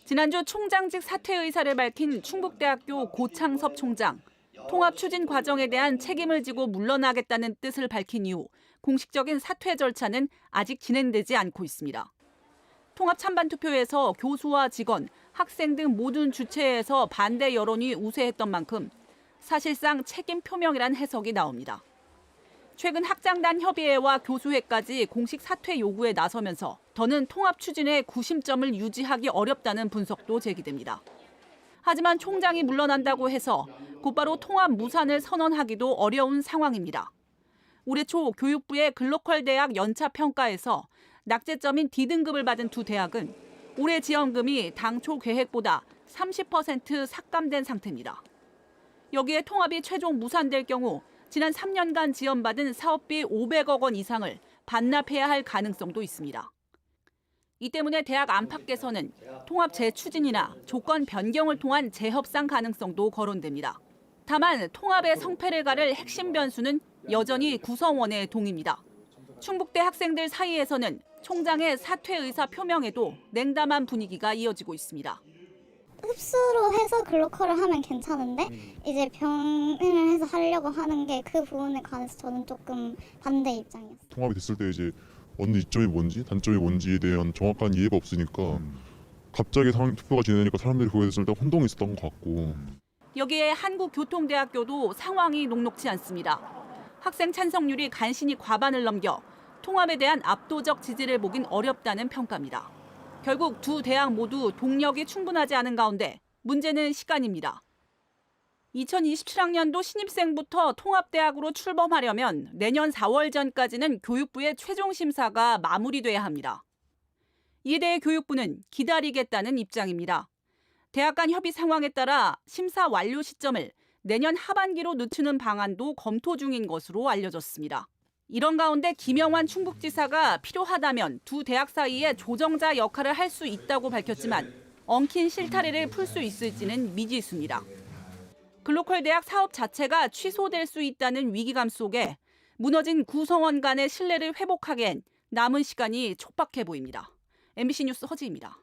지난주 총장직 사퇴 의사를 밝힌 충북대학교 고창섭 총장. 통합 추진 과정에 대한 책임을 지고 물러나겠다는 뜻을 밝힌 이후 공식적인 사퇴 절차는 아직 진행되지 않고 있습니다. 통합 찬반 투표에서 교수와 직원, 학생 등 모든 주체에서 반대 여론이 우세했던 만큼 사실상 책임 표명이란 해석이 나옵니다. 최근 학장단 협의회와 교수회까지 공식 사퇴 요구에 나서면서 더는 통합 추진의 구심점을 유지하기 어렵다는 분석도 제기됩니다. 하지만 총장이 물러난다고 해서 곧바로 통합 무산을 선언하기도 어려운 상황입니다. 올해 초 교육부의 글로컬 대학 연차 평가에서 낙제점인 D등급을 받은 두 대학은 올해 지원금이 당초 계획보다 30% 삭감된 상태입니다. 여기에 통합이 최종 무산될 경우 지난 3년간 지원받은 사업비 500억 원 이상을 반납해야 할 가능성도 있습니다. 이 때문에 대학 안팎에서는 통합 재추진이나 조건 변경을 통한 재협상 가능성도 거론됩니다. 다만 통합의 성패를 가를 핵심 변수는 여전히 구성원의 동의입니다. 충북대 학생들 사이에서는 총장의 사퇴 의사 표명에도 냉담한 분위기가 이어지고 있습니다. 흡수로 해서 글로컬을 하면 괜찮은데 이제 병행을 해서 하려고 하는 게 그 부분에 관해서 저는 조금 반대 입장이었어요. 통합이 됐을 때 이제 어느 이점이 뭔지 단점이 뭔지에 대한 정확한 이해가 없으니까 갑자기 투표가 진행되니까 사람들이 그거에 대해서 일단 혼동이 있었던 것 같고. 여기에 한국교통대학교도 상황이 녹록지 않습니다. 학생 찬성률이 간신히 과반을 넘겨 통합에 대한 압도적 지지를 보긴 어렵다는 평가입니다. 결국 두 대학 모두 동력이 충분하지 않은 가운데 문제는 시간입니다. 2027학년도 신입생부터 통합대학으로 출범하려면 내년 4월 전까지는 교육부의 최종 심사가 마무리돼야 합니다. 이에 대해 교육부는 기다리겠다는 입장입니다. 대학 간 협의 상황에 따라 심사 완료 시점을 내년 하반기로 늦추는 방안도 검토 중인 것으로 알려졌습니다. 이런 가운데 김영환 충북지사가 필요하다면 두 대학 사이에 조정자 역할을 할 수 있다고 밝혔지만 엉킨 실타래를 풀 수 있을지는 미지수입니다. 글로컬 대학 사업 자체가 취소될 수 있다는 위기감 속에 무너진 구성원 간의 신뢰를 회복하기엔 남은 시간이 촉박해 보입니다. MBC 뉴스 허지입니다.